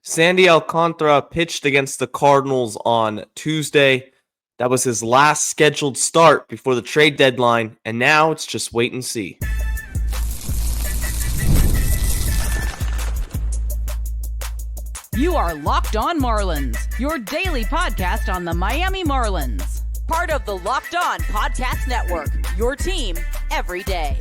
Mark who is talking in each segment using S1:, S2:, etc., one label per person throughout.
S1: Sandy Alcantara pitched against the Cardinals on Tuesday. That was his last scheduled start before the trade deadline, and now it's just wait and see.
S2: You are Locked On Marlins, your daily podcast on the Miami Marlins.
S3: Part of the Locked On Podcast Network, your team every day.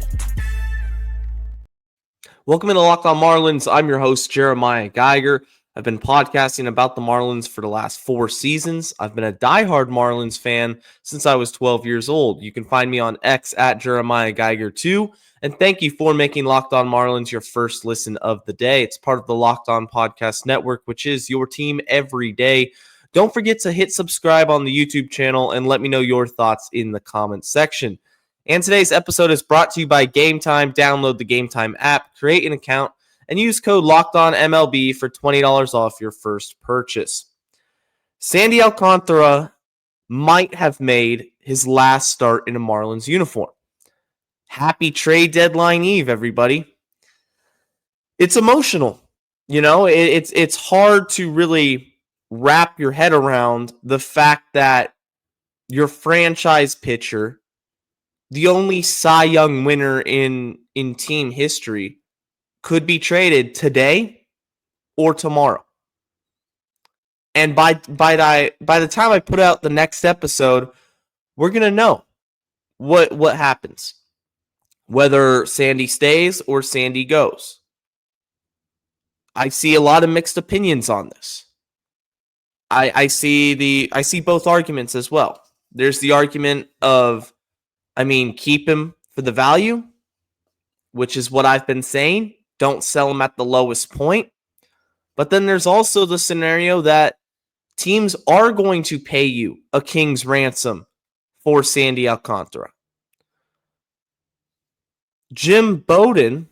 S1: Welcome to Locked On Marlins. I'm your host, Jeremiah Geiger. I've been podcasting about the Marlins for the last 4 seasons. I've been a diehard Marlins fan since I was 12 years old. You can find me on X at Jeremiah Geiger 2. And thank you for making Locked On Marlins your first listen of the day. It's part of the Locked On Podcast Network, which is your team every day. Don't forget to hit subscribe on the YouTube channel and let me know your thoughts in the comments section. And today's episode is brought to you by Gametime. Download the Gametime app, create an account, and use code LOCKEDONMLB for $20 off your first purchase. Sandy Alcantara might have made his last start in a Marlins uniform. Happy trade deadline eve, everybody. It's emotional. It's hard to really wrap your head around the fact that your franchise pitcher, the only Cy Young winner in team history, could be traded today or tomorrow. And by the time I put out the next episode, we're going to know what happens. Whether Sandy stays or Sandy goes. I see a lot of mixed opinions on this. I see both arguments as well. There's the argument of, keep him for the value, which is what I've been saying. Don't sell him at the lowest point. But then there's also the scenario that teams are going to pay you a king's ransom for Sandy Alcantara. Jim Bowden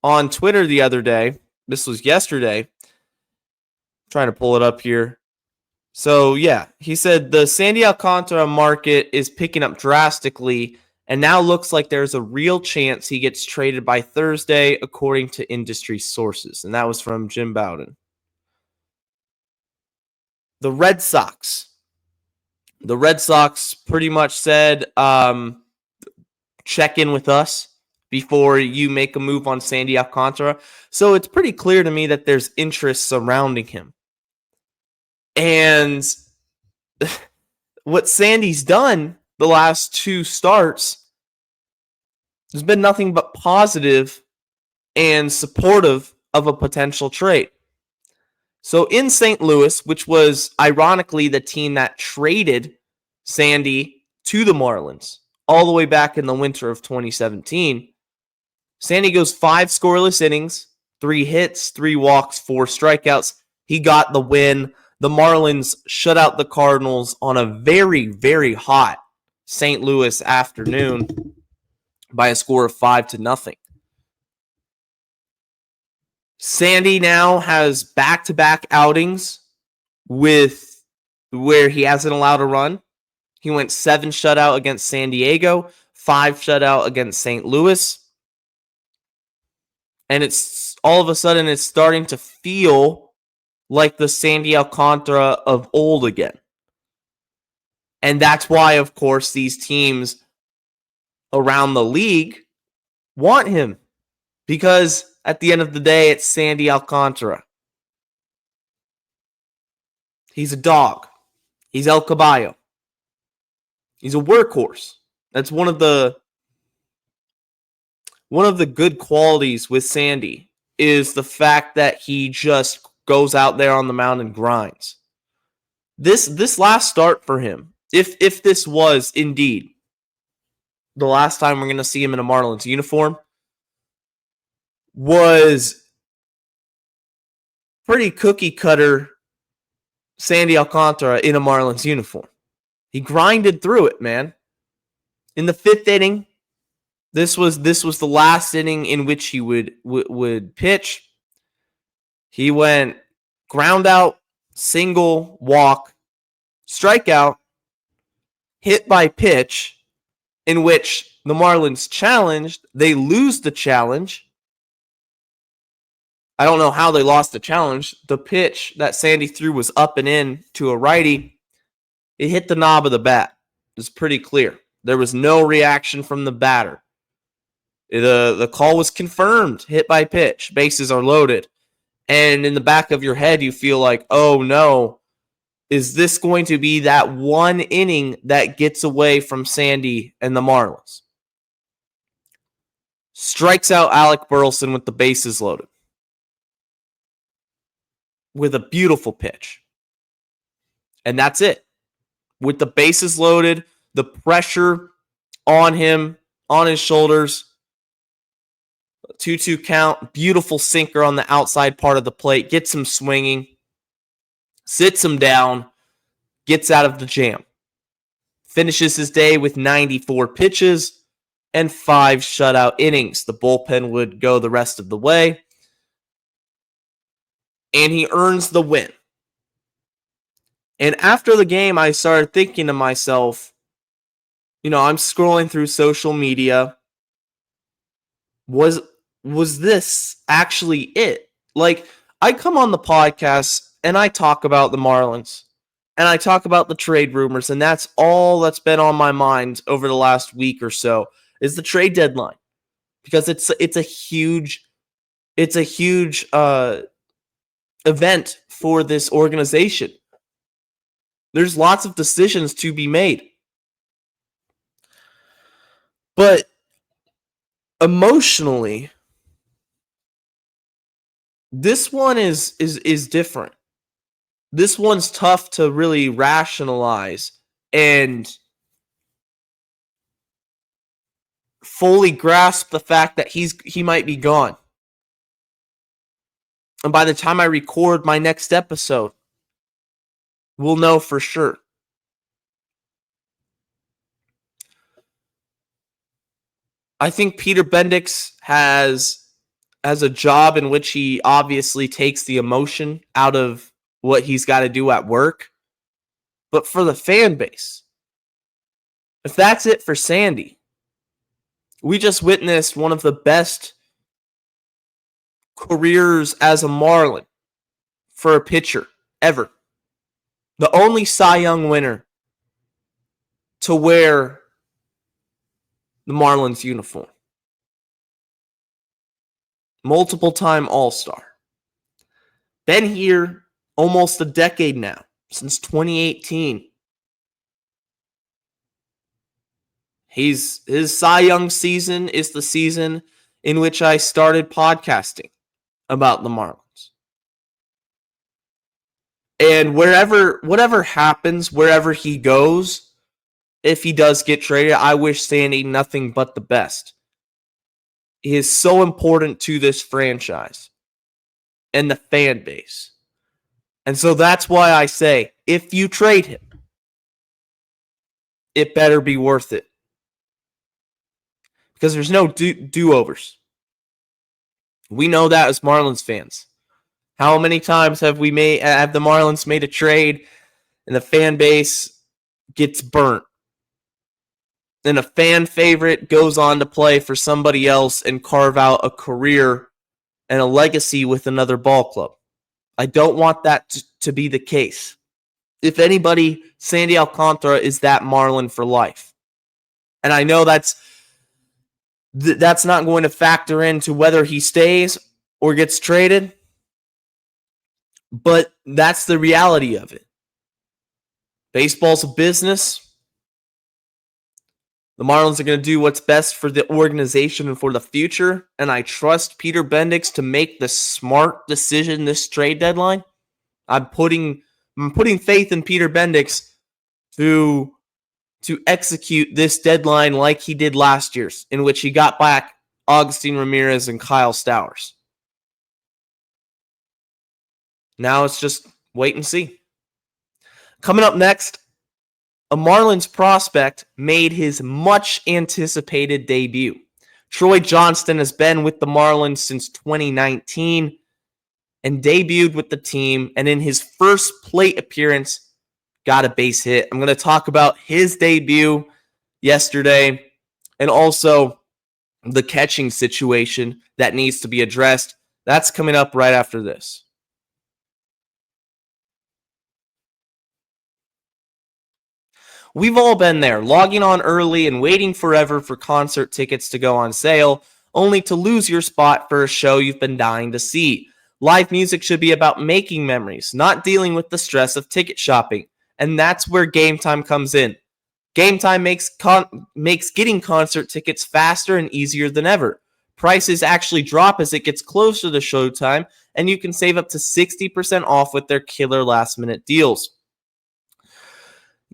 S1: on Twitter the other day, this was yesterday, trying to pull it up here. So yeah, he said the Sandy Alcantara market is picking up drastically and now looks like there's a real chance he gets traded by Thursday, according to industry sources. And that was from Jim Bowden. The Red Sox pretty much said, check in with us before you make a move on Sandy Alcantara. So it's pretty clear to me that there's interest surrounding him. And what Sandy's done the last 2 starts, there's been nothing but positive and supportive of a potential trade. So in St. Louis, which was ironically the team that traded Sandy to the Marlins all the way back in the winter of 2017, Sandy goes 5 scoreless innings, 3 hits, 3 walks, 4 strikeouts. He got the win. The Marlins shut out the Cardinals on a very, very hot St. Louis afternoon by a score of 5-0. Sandy now has back-to-back outings with where he hasn't allowed a run. He went 7 shutout against San Diego, 5 shutout against St. Louis. And it's all of a sudden it's starting to feel like the Sandy Alcantara of old again. And that's why, of course, these teams around the league want him. Because at the end of the day, it's Sandy Alcantara. He's a dog. He's El Caballo. He's a workhorse. That's one of the good qualities with Sandy is the fact that he just goes out there on the mound and grinds. This last start for him, if this was indeed the last time we're going to see him in a Marlins uniform, was pretty cookie cutter Sandy Alcantara in a Marlins uniform. He grinded through it, man. In the 5th inning, this was the last inning in which he would pitch. He went ground out, single, walk, strikeout, hit by pitch, in which the Marlins challenged. They lose the challenge. I don't know how they lost the challenge. The pitch that Sandy threw was up and in to a righty. It hit the knob of the bat. It's pretty clear. There was no reaction from the batter. The call was confirmed, hit by pitch. Bases are loaded. And in the back of your head, you feel like, oh no, is this going to be that one inning that gets away from Sandy and the Marlins? Strikes out Alec Burleson with the bases loaded. With a beautiful pitch. And that's it. With the bases loaded, the pressure on him, on his shoulders. 2-2 count. Beautiful sinker on the outside part of the plate. Gets him swinging. Sits him down. Gets out of the jam. Finishes his day with 94 pitches and 5 shutout innings. The bullpen would go the rest of the way. And he earns the win. And after the game, I started thinking to myself, I'm scrolling through social media. Was this actually it? Like, I come on the podcast and I talk about the Marlins and I talk about the trade rumors, and that's all that's been on my mind over the last week or so is the trade deadline, because it's a huge event for this organization. There's lots of decisions to be made. But emotionally, this one is different. This one's tough to really rationalize and fully grasp the fact that he might be gone. And by the time I record my next episode, we'll know for sure. I think Peter Bendix has a job in which he obviously takes the emotion out of what he's got to do at work. But for the fan base, if that's it for Sandy, we just witnessed one of the best careers as a Marlin for a pitcher ever. The only Cy Young winner to wear the Marlins uniform. Multiple-time All-Star. Been here almost a decade now, since 2018. His Cy Young season is the season in which I started podcasting about the Marlins. And whatever happens, wherever he goes, if he does get traded, I wish Sandy nothing but the best. He is so important to this franchise and the fan base. And so that's why I say, if you trade him, it better be worth it. Because there's no do-overs. We know that as Marlins fans. How many times have the Marlins made a trade and the fan base gets burnt? And a fan favorite goes on to play for somebody else and carve out a career and a legacy with another ball club. I don't want that to be the case. If anybody, Sandy Alcantara is that Marlin for life. And I know that's not going to factor into whether he stays or gets traded. But that's the reality of it. Baseball's a business. The Marlins are going to do what's best for the organization and for the future. And I trust Peter Bendix to make the smart decision this trade deadline. I'm putting faith in Peter Bendix to execute this deadline like he did last year's, in which he got back Agustin Ramirez and Kyle Stowers. Now it's just wait and see. Coming up next, a Marlins prospect made his much-anticipated debut. Troy Johnston has been with the Marlins since 2019 and debuted with the team, and in his first plate appearance, got a base hit. I'm going to talk about his debut yesterday and also the catching situation that needs to be addressed. That's coming up right after this. We've all been there, logging on early and waiting forever for concert tickets to go on sale, only to lose your spot for a show you've been dying to see. Live music should be about making memories, not dealing with the stress of ticket shopping. And that's where Gametime comes in. Gametime makes getting concert tickets faster and easier than ever. Prices actually drop as it gets closer to showtime, and you can save up to 60% off with their killer last-minute deals.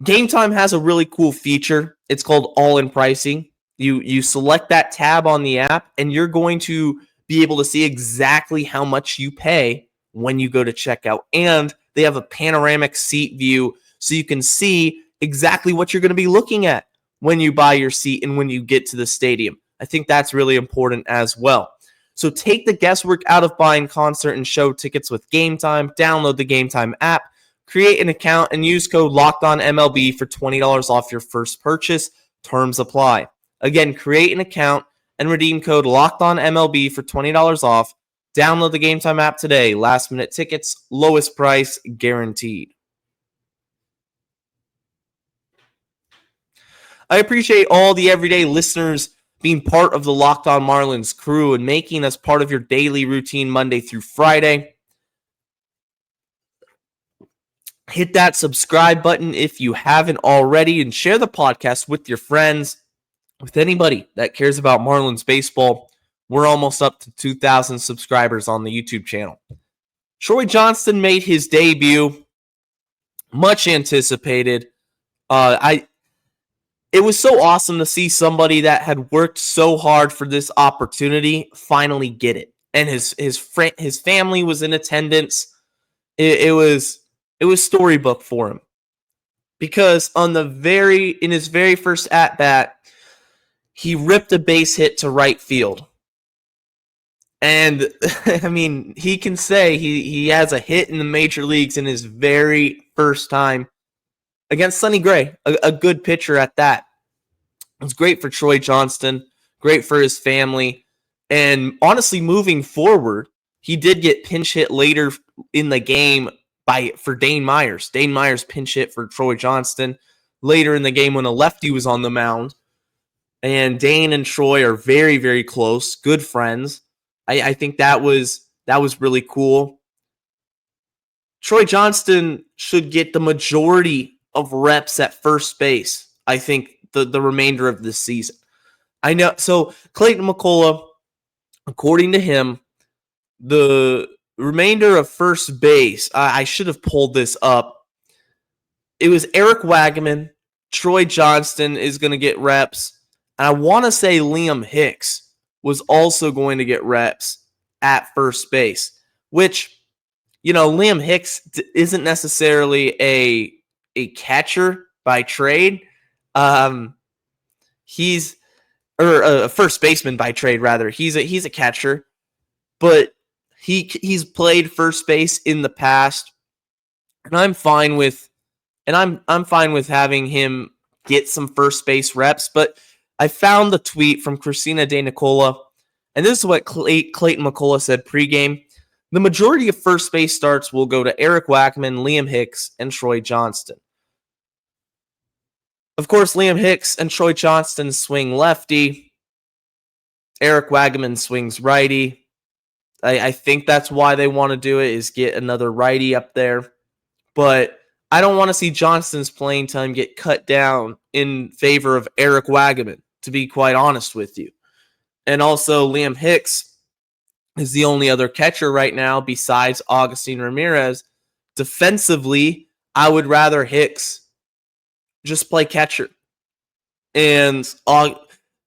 S1: Gametime has a really cool feature. It's called all-in pricing. You select that tab on the app, and you're going to be able to see exactly how much you pay when you go to checkout. And they have a panoramic seat view, so you can see exactly what you're going to be looking at when you buy your seat and when you get to the stadium. I think that's really important as well. So take the guesswork out of buying concert and show tickets with Gametime. Download the Gametime app, create an account, and use code LOCKEDONMLB for $20 off your first purchase. Terms apply. Again, create an account and redeem code LOCKEDONMLB for $20 off. Download the Gametime app today. Last minute tickets, lowest price guaranteed. I appreciate all the everyday listeners being part of the Locked On Marlins crew and making us part of your daily routine Monday through Friday. Hit that subscribe button if you haven't already, and share the podcast with your friends, with anybody that cares about Marlins baseball. We're almost up to 2,000 subscribers on the YouTube channel. Troy Johnston made his debut, much anticipated. It was so awesome to see somebody that had worked so hard for this opportunity finally get it. And his family was in attendance. It was storybook for him. Because in his very first at-bat, he ripped a base hit to right field. And I mean, he can say he has a hit in the major leagues in his very first time against Sonny Gray, a good pitcher at that. It was great for Troy Johnston, great for his family, and honestly, moving forward, he did get pinch hit later in the game for Dane Myers. Dane Myers pinch hit for Troy Johnston later in the game when a lefty was on the mound, and Dane and Troy are very, very close, good friends. I think that was really cool. Troy Johnston should get the majority of reps at first base, I think, the remainder of this season. I know. So Clayton McCullough, according to him, the remainder of first base, I should have pulled this up. It was Eric Wagman, Troy Johnston is going to get reps, and I want to say Liam Hicks was also going to get reps at first base, which, Liam Hicks isn't necessarily a catcher by trade. He's a first baseman by trade, rather. He's a catcher, but he's played first base in the past, and I'm fine with having him get some first base reps. But I found the tweet from Christina De Nicola, and this is what Clayton McCullough said pregame. The majority of first base starts will go to Eric Wagman, Liam Hicks, and Troy Johnston. Of course, Liam Hicks and Troy Johnston swing lefty. Eric Wagman swings righty. I think that's why they want to do it, is get another righty up there. But I don't want to see Johnston's playing time get cut down in favor of Eric Wagman, to be quite honest with you. And also, Liam Hicks is the only other catcher right now besides Agustin Ramirez. Defensively, I would rather Hicks just play catcher and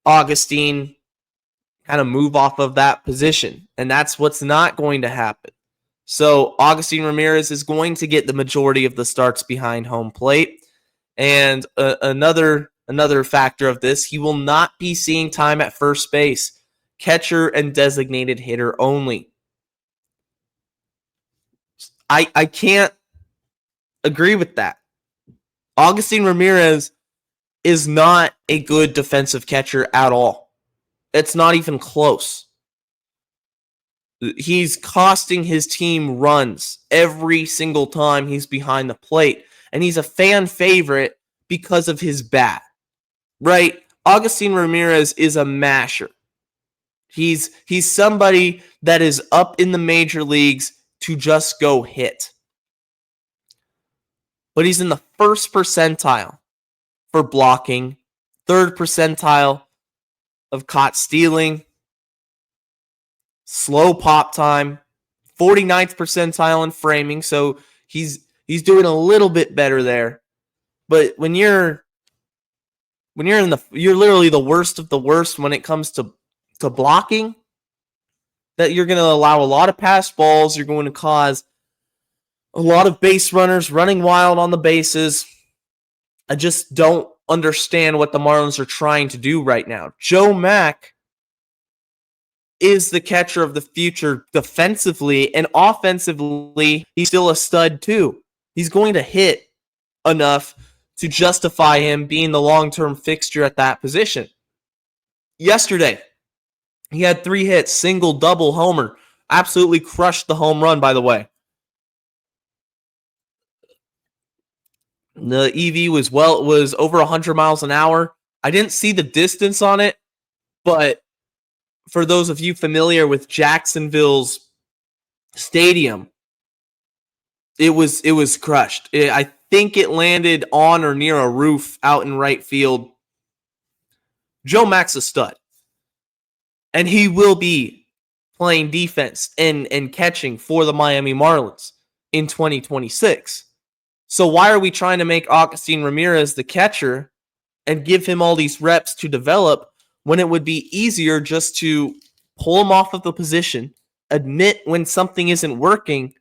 S1: Augustine kind of move off of that position. And that's what's not going to happen. So Agustin Ramirez is going to get the majority of the starts behind home plate. And another factor of this, he will not be seeing time at first base. Catcher and designated hitter only. I can't agree with that. Agustin Ramirez is not a good defensive catcher at all. It's not even close. He's costing his team runs every single time he's behind the plate. And he's a fan favorite because of his bat, right? Agustin Ramirez is a masher. He's somebody that is up in the major leagues to just go hit. But he's in the first percentile for blocking, third percentile of caught stealing, slow pop time, 49th percentile in framing, so he's doing a little bit better there. But when you're literally the worst of the worst when it comes to blocking, that you're going to allow a lot of pass balls, you're going to cause a lot of base runners running wild on the bases. I just don't understand what the Marlins are trying to do right now. Joe Mack is the catcher of the future defensively, and offensively, he's still a stud too. He's going to hit enough to justify him being the long-term fixture at that position. Yesterday, he had 3 hits, single, double, homer. Absolutely crushed the home run, by the way. The EV was over 100 miles an hour. I didn't see the distance on it, but for those of you familiar with Jacksonville's stadium, it was crushed. I think it landed on or near a roof out in right field. Joe Mack's a stud. And he will be playing defense and catching for the Miami Marlins in 2026. So why are we trying to make Agustin Ramirez the catcher and give him all these reps to develop when it would be easier just to pull him off of the position, admit when something isn't working,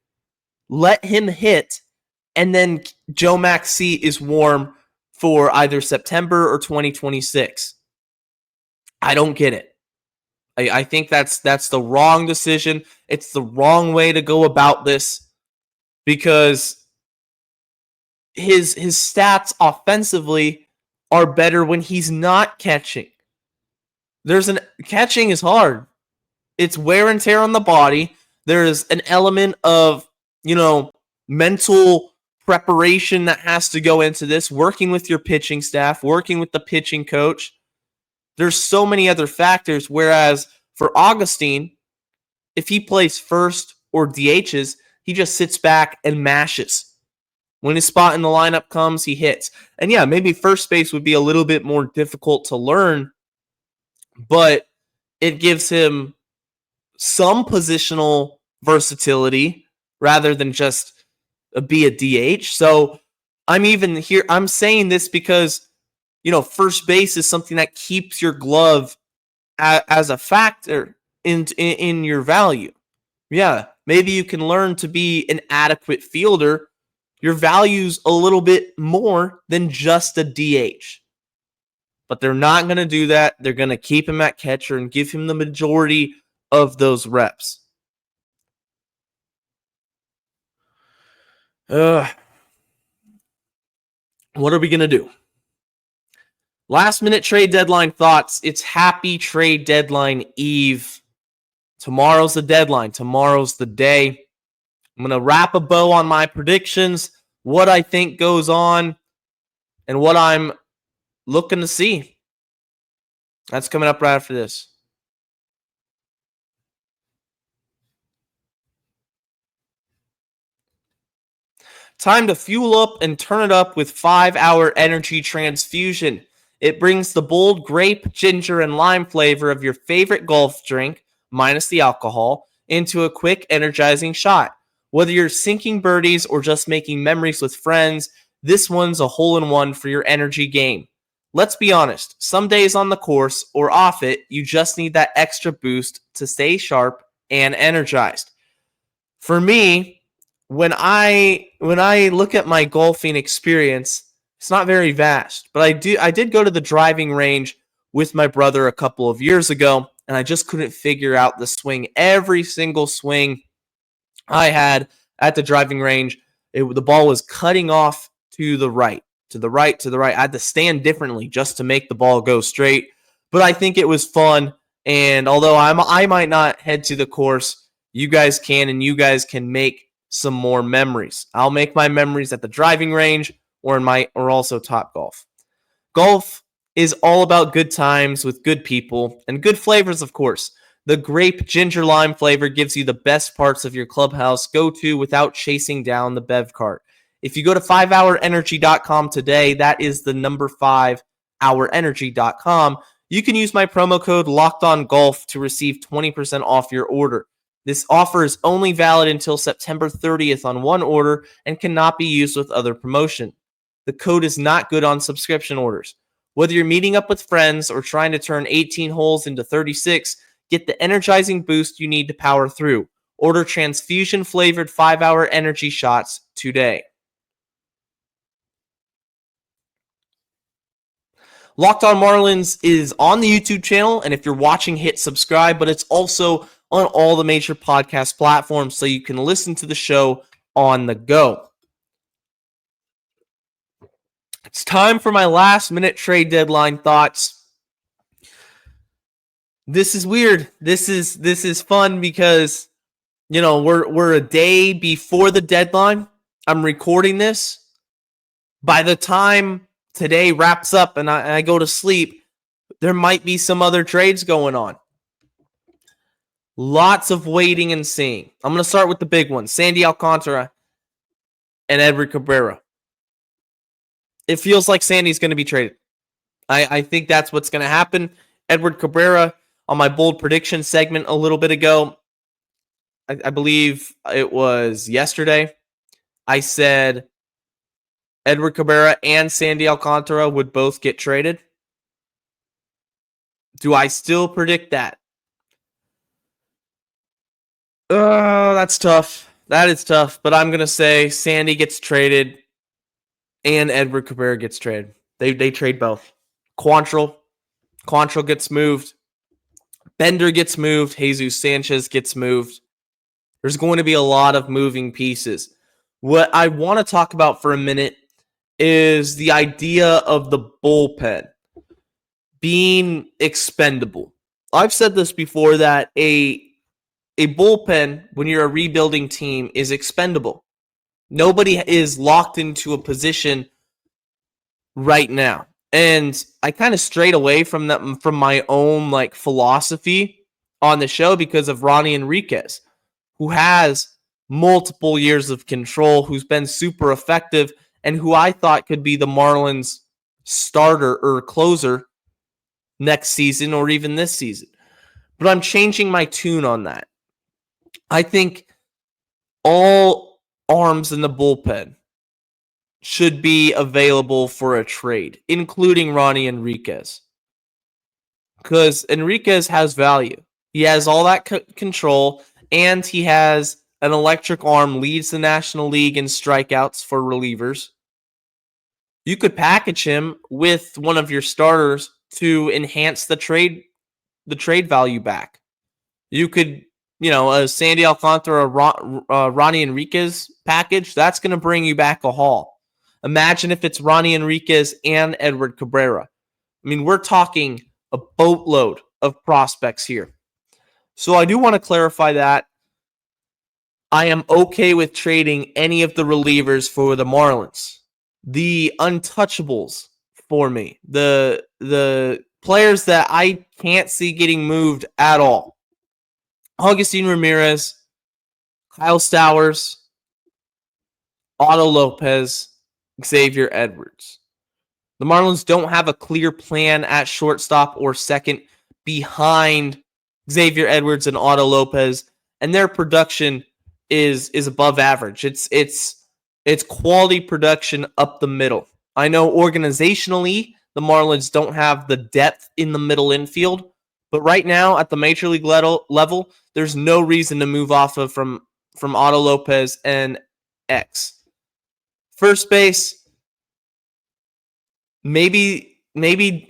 S1: let him hit, and then Joe Mack's seat is warm for either September or 2026? I don't get it. I think that's the wrong decision. It's the wrong way to go about this, because his stats offensively are better when he's not catching. Catching is hard. It's wear and tear on the body. There's an element of, mental preparation that has to go into this, working with your pitching staff, working with the pitching coach. There's so many other factors, whereas for Agustin, if he plays first or DHs, he just sits back and mashes. When his spot in the lineup comes, he hits. And yeah, maybe first base would be a little bit more difficult to learn, but it gives him some positional versatility rather than just be a DH. So I'm saying this because, first base is something that keeps your glove as a factor in your value. Yeah, maybe you can learn to be an adequate fielder. Your value's a little bit more than just a DH. But they're not going to do that. They're going to keep him at catcher and give him the majority of those reps. What are we going to do? Last minute trade deadline thoughts. It's happy trade deadline eve. Tomorrow's the deadline. Tomorrow's the day. I'm going to wrap a bow on my predictions, what I think goes on, and what I'm looking to see. That's coming up right after this. Time to fuel up and turn it up with 5-Hour Energy Transfusion. It brings the bold grape, ginger, and lime flavor of your favorite golf drink, minus the alcohol, into a quick, energizing shot. Whether you're sinking birdies or just making memories with friends, this one's a hole-in-one for your energy game. Let's be honest, some days on the course or off it, you just need that extra boost to stay sharp and energized. For me, when I look at my golfing experience, it's not very vast, but I did go to the driving range with my brother a couple of years ago, and I just couldn't figure out the swing. Every single swing I had at the driving range, the ball was cutting off to the right. I had to stand differently just to make the ball go straight. But I think it was fun, and although I might not head to the course you guys can, and you guys can make some more memories. I'll make my memories at the driving range or also Top Golf. Golf is all about good times with good people and good flavors, of course. The grape ginger lime flavor gives you the best parts of your clubhouse go-to without chasing down the bev cart. If you go to 5hourenergy.com today, that is the number 5hourenergy.com, you can use my promo code LOCKEDONGOLF to receive 20% off your order. This offer is only valid until September 30th on one order and cannot be used with other promotion. The code is not good on subscription orders. Whether you're meeting up with friends or trying to turn 18 holes into 36, get the energizing boost you need to power through. Order transfusion-flavored 5-Hour Energy shots today. Locked On Marlins is on the YouTube channel, and if you're watching, hit subscribe, but it's also on all the major podcast platforms, so you can listen to the show on the go. It's time for my last-minute trade deadline thoughts. This is weird. This is fun because, you know, we're a day before the deadline. I'm recording this. By the time today wraps up and I go to sleep, there might be some other trades going on. Lots of waiting and seeing. I'm going to start with the big one, Sandy Alcantara and Edward Cabrera. It feels like Sandy's going to be traded. I think that's what's going to happen. Edward Cabrera, on my bold prediction segment a little bit ago, I believe it was yesterday, I said Edward Cabrera and Sandy Alcantara would both get traded. Do I still predict that? Oh, that's tough. That is tough. But I'm going to say Sandy gets traded and Edward Cabrera gets traded. They trade both. Quantrill gets moved. Bender gets moved. Jesus Sanchez gets moved. There's going to be a lot of moving pieces. What I want to talk about for a minute is the idea of the bullpen being expendable. I've said this before that a bullpen, when you're a rebuilding team, is expendable. Nobody is locked into a position right now. And I kind of strayed away from that, from my own philosophy on the show because of Ronnie Enriquez, who has multiple years of control, who's been super effective, and who I thought could be the Marlins starter or closer next season or even this season. But I'm changing my tune on that. I think all arms in the bullpen should be available for a trade, including Ronnie Enriquez. Because Enriquez has value. He has all that control, and he has an electric arm, leads the National League in strikeouts for relievers. You could package him with one of your starters to enhance the trade value back. You could, a Sandy Alcantara, Ronnie Enriquez package, that's going to bring you back a haul. Imagine if it's Ronnie Enriquez and Edward Cabrera. I mean, we're talking a boatload of prospects here. So I do want to clarify that I am okay with trading any of the relievers for the Marlins. The untouchables for me, the players that I can't see getting moved at all. Agustin Ramirez, Kyle Stowers, Otto Lopez, Xavier Edwards. The Marlins don't have a clear plan at shortstop or second behind Xavier Edwards and Otto Lopez, and their production is above average. It's quality production up the middle. I know organizationally the Marlins don't have the depth in the middle infield, but right now at the major league level, there's no reason to move off of from Otto Lopez and X. First base, maybe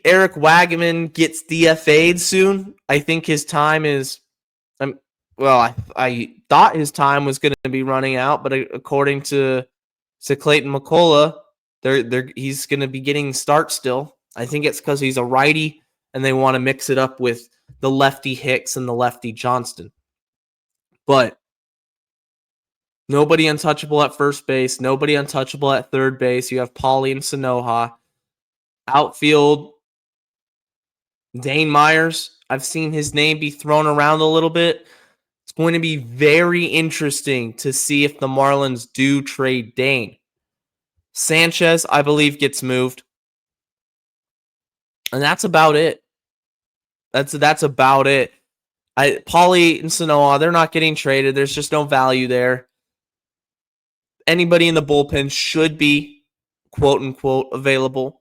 S1: Eric Wagman gets DFA'd soon. I think his time is, I thought his time was going to be running out, but according to Clayton McCullough, he's going to be getting starts still. I think it's because he's a righty, and they want to mix it up with the lefty Hicks and the lefty Johnston. But nobody untouchable at first base, nobody untouchable at third base. You have Paulie and Sanoha. Outfield, Dane Myers. I've seen his name be thrown around a little bit. It's going to be very interesting to see if the Marlins do trade Dane. Sanchez, I believe, gets moved. And that's about it. That's about it. Paulie and Sanoa, they're not getting traded. There's just no value there. Anybody in the bullpen should be, quote unquote, available.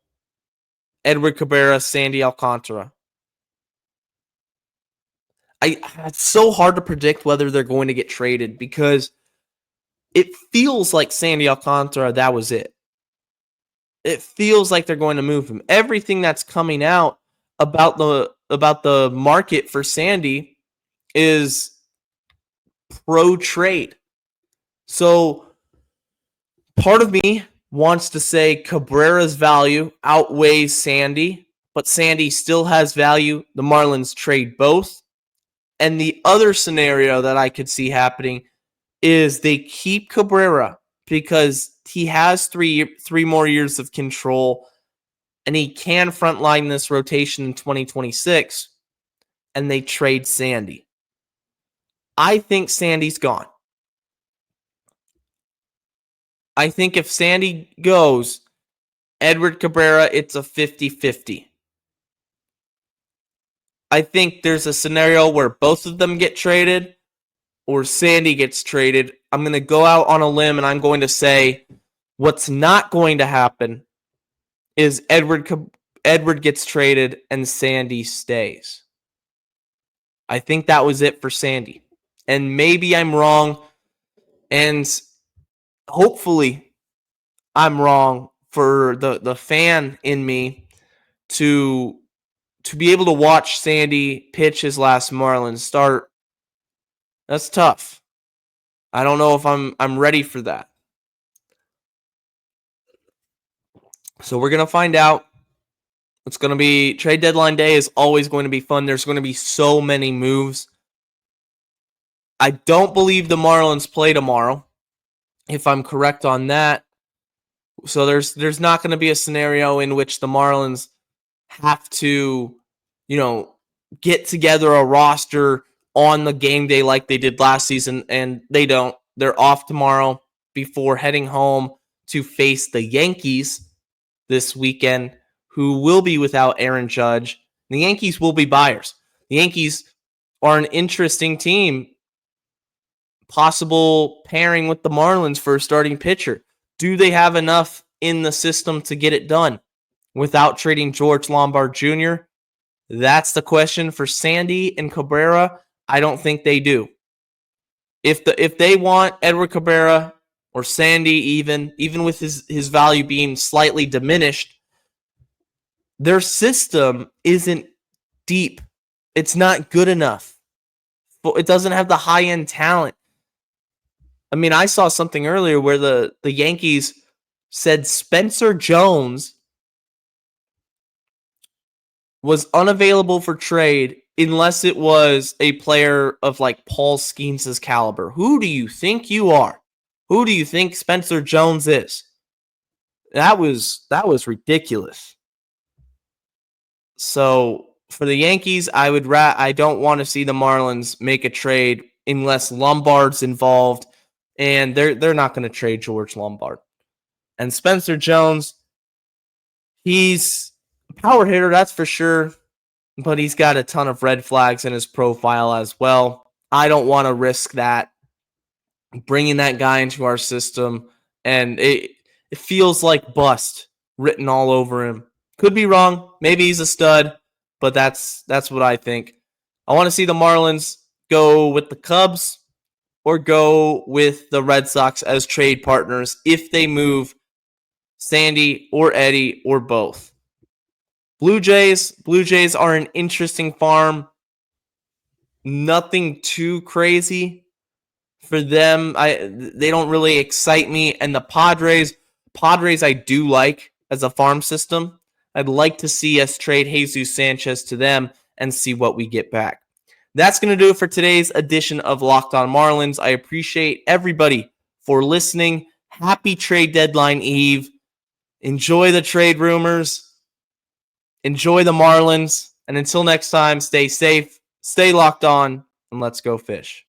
S1: Edward Cabrera, Sandy Alcantara. It's so hard to predict whether they're going to get traded because it feels like Sandy Alcantara, that was it. It feels like they're going to move him. Everything that's coming out about the market for Sandy is pro trade. So part of me wants to say Cabrera's value outweighs Sandy, but Sandy still has value. The Marlins trade both. And the other scenario that I could see happening is they keep Cabrera because he has three more years of control and he can frontline this rotation in 2026, and they trade Sandy. I think Sandy's gone. I think if Sandy goes, Edward Cabrera, it's a 50-50. I think there's a scenario where both of them get traded or Sandy gets traded. I'm going to go out on a limb and I'm going to say what's not going to happen is Edward gets traded and Sandy stays. I think that was it for Sandy. And maybe I'm wrong, and hopefully I'm wrong for the fan in me to be able to watch Sandy pitch his last Marlins start. That's tough. I don't know if I'm ready for that. So we're going to find out. It's going to be trade deadline day is always going to be fun. There's going to be so many moves. I don't believe the Marlins play tomorrow, if I'm correct on that. So there's not going to be a scenario in which the Marlins have to, get together a roster on the game day like they did last season, and they don't. They're off tomorrow before heading home to face the Yankees this weekend, who will be without Aaron Judge. The Yankees will be buyers. The Yankees are an interesting team. Possible pairing with the Marlins for a starting pitcher. Do they have enough in the system to get it done without trading George Lombard Jr.? That's the question for Sandy and Cabrera. I don't think they do. If they want Edward Cabrera or Sandy, even with his value being slightly diminished, their system isn't deep. It's not good enough. It doesn't have the high-end talent. I mean, I saw something earlier where the Yankees said Spencer Jones was unavailable for trade unless it was a player of like Paul Skeens' caliber. Who do you think you are? Who do you think Spencer Jones is? That was ridiculous. So for the Yankees, I don't want to see the Marlins make a trade unless Lombard's involved, and they're not going to trade George Lombard. And Spencer Jones, he's a power hitter, that's for sure, but he's got a ton of red flags in his profile as well. I don't want to risk that, bringing that guy into our system, and it feels like bust written all over him. Could be wrong. Maybe he's a stud, but that's what I think. I want to see the Marlins go with the Cubs or go with the Red Sox as trade partners if they move Sandy or Eddie or both. Blue Jays are an interesting farm. Nothing too crazy for them. They don't really excite me. And the Padres I do like as a farm system. I'd like to see us trade Jesus Sanchez to them and see what we get back. That's going to do it for today's edition of Locked On Marlins. I appreciate everybody for listening. Happy trade deadline eve. Enjoy the trade rumors. Enjoy the Marlins. And until next time, stay safe, stay locked on, and let's go fish.